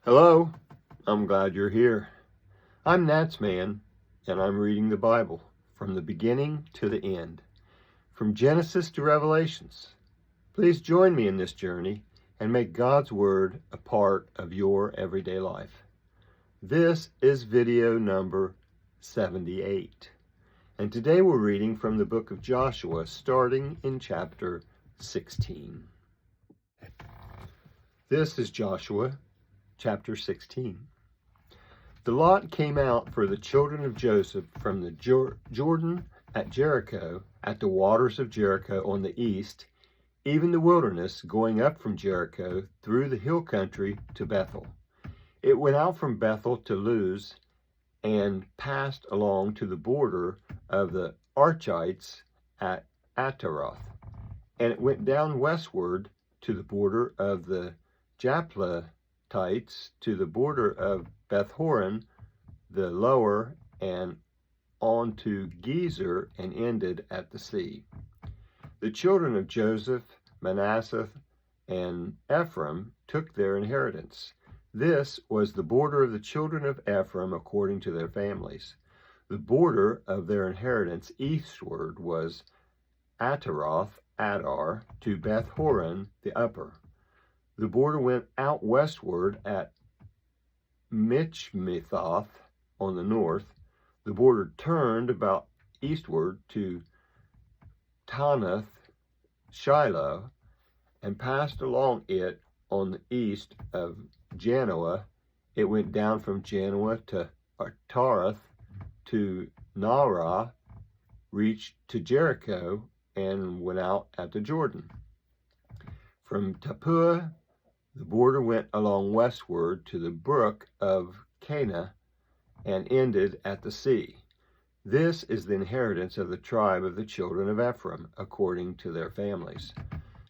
Hello, I'm glad you're here. I'm NatsMan, and I'm reading the Bible from the beginning to the end, from Genesis to Revelations. Please join me in this journey and make God's Word a part of your everyday life. This is video number 78, and today we're reading from the book of Joshua, starting in chapter 16. This is Joshua chapter 16. The lot came out for the children of Joseph from the Jordan at Jericho, at the waters of Jericho on the east, even the wilderness going up from Jericho through the hill country to Bethel. It went out from Bethel to Luz and passed along to the border of the Archites at Ataroth. And it went down westward to the border of the Japletites, to the border of Beth-horon, the lower, and on to Gezer, and ended at the sea. The children of Joseph, Manasseh, and Ephraim took their inheritance. This was the border of the children of Ephraim according to their families. The border of their inheritance eastward was Ataroth, Adar, to Beth-horon, the upper. The border went out westward at Michmethoth on the north. The border turned about eastward to Tanath Shiloh and passed along it on the east of Janoah. It went down from Janoah to Artaroth to Narah, reached to Jericho, and went out at the Jordan. From Tappuah, the border went along westward to the brook of Cana and ended at the sea. This is the inheritance of the tribe of the children of Ephraim, according to their families.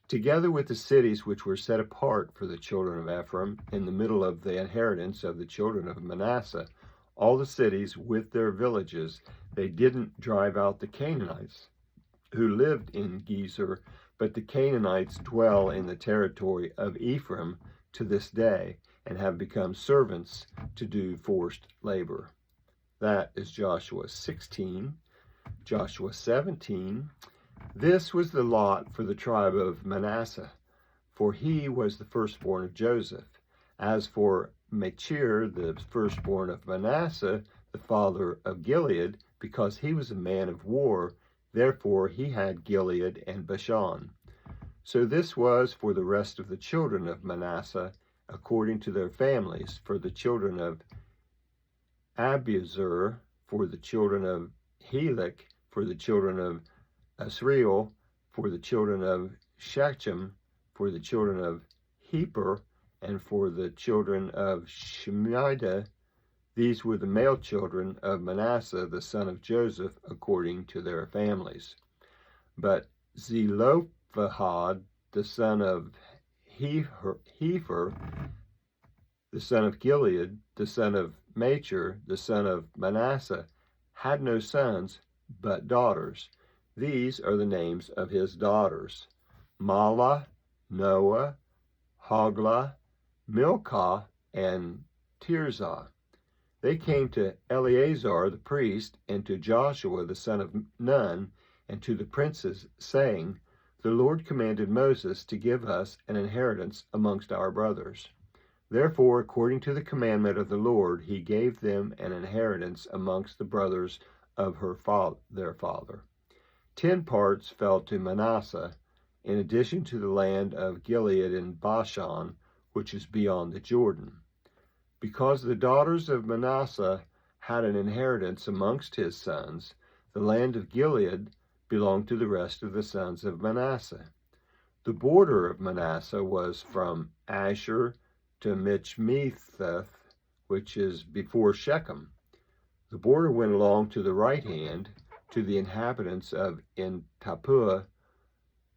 Together with the cities which were set apart for the children of Ephraim, in the middle of the inheritance of the children of Manasseh, all the cities with their villages. They didn't drive out the Canaanites who lived in Gezer, but the Canaanites dwell in the territory of Ephraim to this day and have become servants to do forced labor. That is Joshua 16. Joshua 17. This was the lot for the tribe of Manasseh, for he was the firstborn of Joseph. As for Machir, the firstborn of Manasseh, the father of Gilead, because he was a man of war, therefore he had Gilead and Bashan. So this was for the rest of the children of Manasseh, according to their families, for the children of Abiezer, for the children of Helek, for the children of Asriel, for the children of Shechem, for the children of Heper, and for the children of Shemida. These were the male children of Manasseh, the son of Joseph, according to their families. But Zelophehad, the son of Hepher, the son of Gilead, the son of Machir, the son of Manasseh, had no sons, but daughters. These are the names of his daughters: Mahlah, Noah, Hoglah, Milcah, and Tirzah. They came to Eleazar the priest, and to Joshua the son of Nun, and to the princes, saying, The Lord commanded Moses to give us an inheritance amongst our brothers. Therefore, according to the commandment of the Lord, he gave them an inheritance amongst the brothers of their father. 10 parts fell to Manasseh, in addition to the land of Gilead and Bashan, which is beyond the Jordan. Because the daughters of Manasseh had an inheritance amongst his sons, the land of Gilead belonged to the rest of the sons of Manasseh. The border of Manasseh was from Asher to Michmethoth, which is before Shechem. The border went along to the right hand to the inhabitants of Tappuah.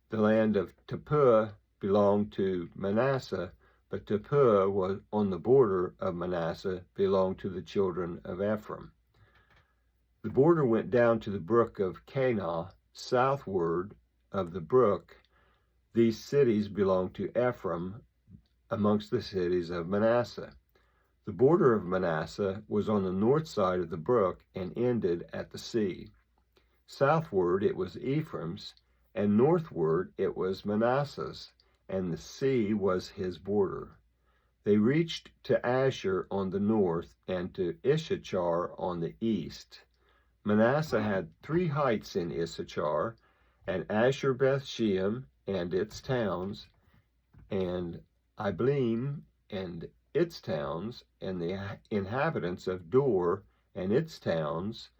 The land of Tappuah belonged to Manasseh, but Tappuah was on the border of Manasseh, belonged to the children of Ephraim. The border went down to the brook of Cana, southward of the brook. These cities belonged to Ephraim amongst the cities of Manasseh. The border of Manasseh was on the north side of the brook and ended at the sea. Southward it was Ephraim's, and northward it was Manasseh's, and the sea was his border. They reached to Asher on the north and to Issachar on the east. Manasseh had 3 heights in Issachar, and Asher Bethshean and its towns, and Ibleam and its towns, and the inhabitants of Dor and its towns,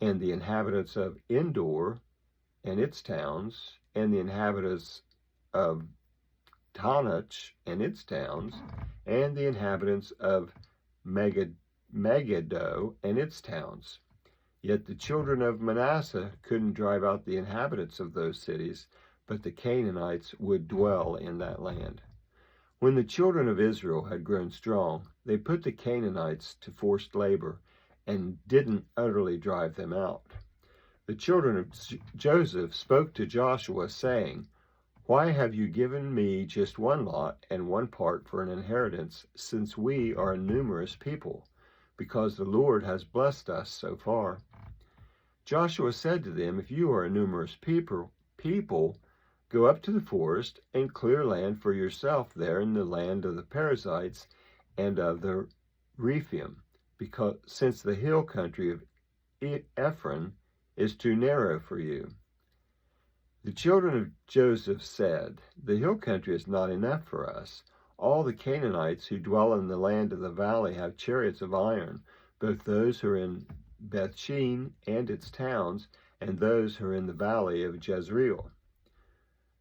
and the inhabitants of Endor and its towns, and the inhabitants of Tanach and its towns, and the inhabitants of Megiddo and its towns. Yet the children of Manasseh couldn't drive out the inhabitants of those cities, but the Canaanites would dwell in that land. When the children of Israel had grown strong, they put the Canaanites to forced labor and didn't utterly drive them out. The children of Joseph spoke to Joshua, saying, "Why have you given me just one lot and one part for an inheritance, since we are a numerous people? Because the Lord has blessed us so far." Joshua said to them, "If you are a numerous people, go up to the forest and clear land for yourself there in the land of the Perizzites and of the Rephaim, because since the hill country of Ephraim is too narrow for you." The children of Joseph said, "The hill country is not enough for us. All the Canaanites who dwell in the land of the valley have chariots of iron, both those who are in Bethshean and its towns, and those who are in the valley of Jezreel."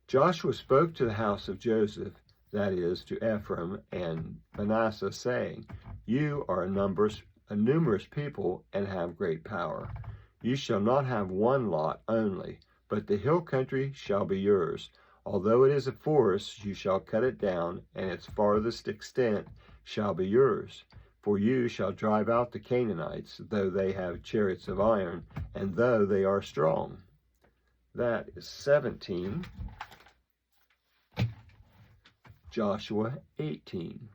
Joshua spoke to the house of Joseph, that is, to Ephraim and Manasseh, saying, "You are a numerous people and have great power. You shall not have one lot only, but the hill country shall be yours. Although it is a forest, you shall cut it down, and its farthest extent shall be yours. For you shall drive out the Canaanites, though they have chariots of iron, and though they are strong." That is 17. Joshua 18.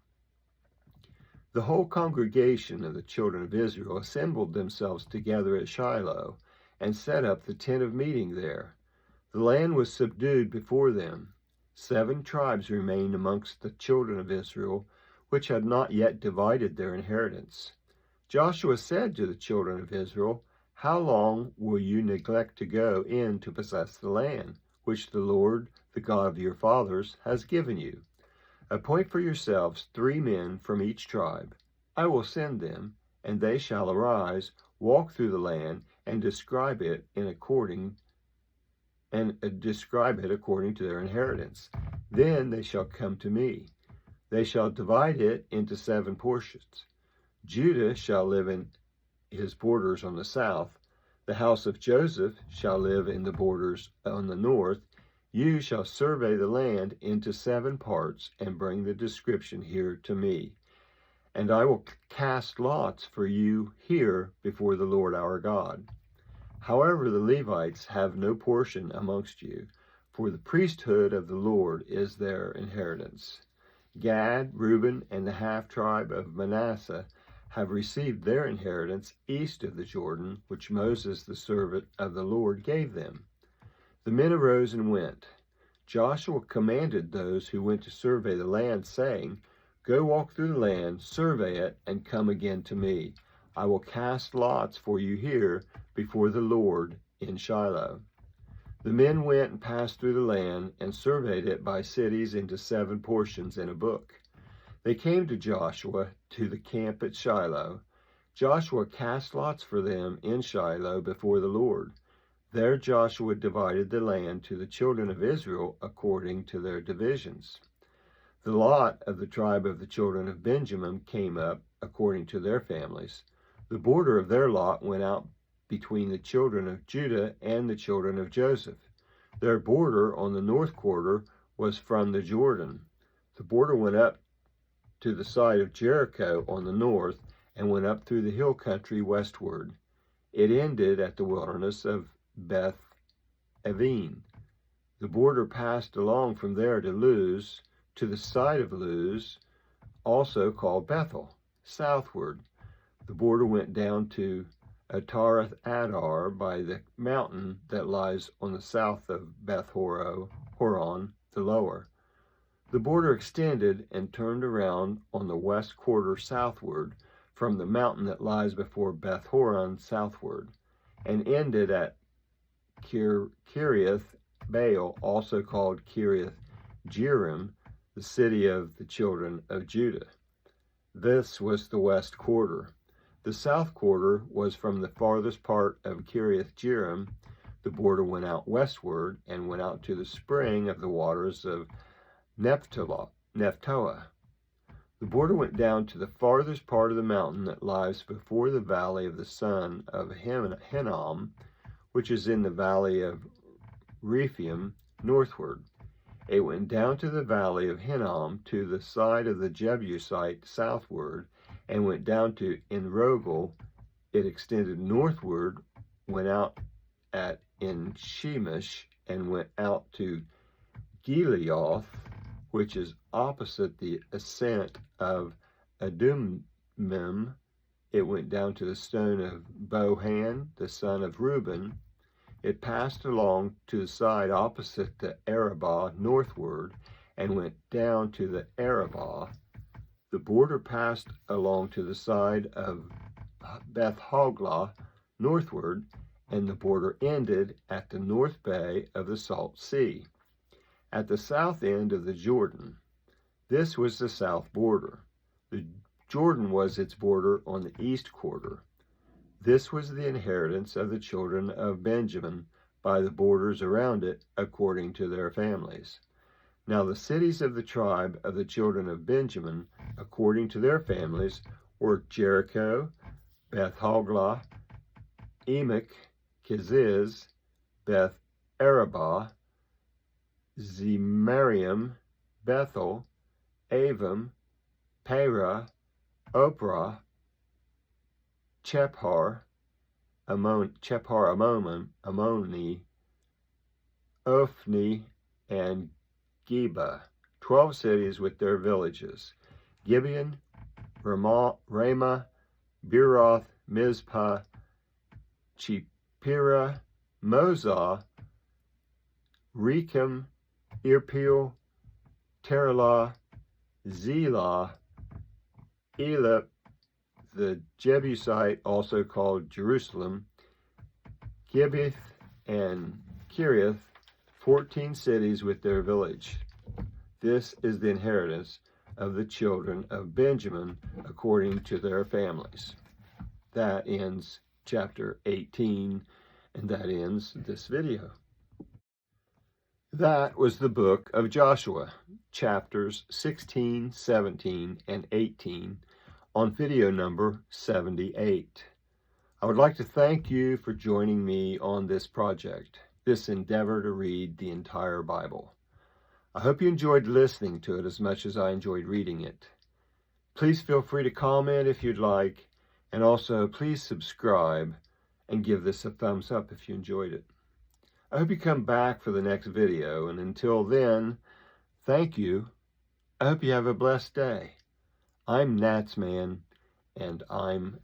The whole congregation of the children of Israel assembled themselves together at Shiloh, and set up the tent of meeting there. The land was subdued before them. 7 tribes remained amongst the children of Israel, which had not yet divided their inheritance. Joshua said to the children of Israel, "How long will you neglect to go in to possess the land, which the Lord, the God of your fathers, has given you? Appoint for yourselves 3 men from each tribe. I will send them, and they shall arise, walk through the land, and describe it according to their inheritance. Then they shall come to me. They shall divide it into 7 portions. Judah shall live in his borders on the south. The house of Joseph shall live in the borders on the north. You shall survey the land into 7 parts and bring the description here to me. And I will cast lots for you here before the Lord our God. However, the Levites have no portion amongst you, for the priesthood of the Lord is their inheritance. Gad, Reuben, and the half-tribe of Manasseh have received their inheritance east of the Jordan, which Moses, the servant of the Lord, gave them." The men arose and went. Joshua commanded those who went to survey the land, saying, "Go walk through the land, survey it, and come again to me. I will cast lots for you here before the Lord in Shiloh." The men went and passed through the land and surveyed it by cities into 7 portions in a book. They came to Joshua to the camp at Shiloh. Joshua cast lots for them in Shiloh before the Lord. There Joshua divided the land to the children of Israel according to their divisions. The lot of the tribe of the children of Benjamin came up according to their families. The border of their lot went out between the children of Judah and the children of Joseph. Their border on the north quarter was from the Jordan. The border went up to the side of Jericho on the north and went up through the hill country westward. It ended at the wilderness of Beth Aven. The border passed along from there to Luz, to the side of Luz, also called Bethel. southward. The border went down to Atarath Adar by the mountain that lies on the south of Beth Horon, the lower. The border extended and turned around on the west quarter southward from the mountain that lies before Beth Horon southward, and ended at Kiriath Baal, also called Kiriath Jearim, the city of the children of Judah. This was the west quarter. The south quarter was from the farthest part of Kiriath Jearim. The border went out westward and went out to the spring of the waters of Nephtoah. The border went down to the farthest part of the mountain that lies before the valley of the son of Hinnom, which is in the valley of Rephaim, northward. It went down to the valley of Hinnom to the side of the Jebusite southward, and went down to Enrogel. It extended northward, went out at En-Shemesh, and went out to Gileoth, which is opposite the ascent of Adumim. It went down to the stone of Bohan, the son of Reuben. It passed along to the side opposite the Arabah northward, and went down to the Arabah. The border passed along to the side of Beth Hoglah northward, and the border ended at the north bay of the Salt Sea, at the south end of the Jordan. This was the south border. The Jordan was its border on the east quarter. This was the inheritance of the children of Benjamin by the borders around it, according to their families. Now the cities of the tribe of the children of Benjamin, according to their families, were Jericho, Beth Hoglah, Emek, Keziz, Beth Arabah, Zemarium, Bethel, Avim, Perah, Oprah, Chephar, Ammoni, Ophni, and Geba, 12 cities with their villages: Gibeon, Ramah, Beeroth, Mizpah, Chipirah, Mozah, Rechem, Irpeel, Teralah, Zelah, Elip, the Jebusite, also called Jerusalem, Gibeath, and Kiriath, 14 cities with their village. This is the inheritance of the children of Benjamin according to their families. That ends chapter 18, and that ends this video. That was the book of Joshua, chapters 16, 17, and 18, on video number 78. I would like to thank you for joining me on this project, this endeavor to read the entire Bible. I hope you enjoyed listening to it as much as I enjoyed reading it. Please feel free to comment if you'd like, and also please subscribe and give this a thumbs up if you enjoyed it. I hope you come back for the next video, and until then, thank you. I hope you have a blessed day. I'm NatsMan, and I'm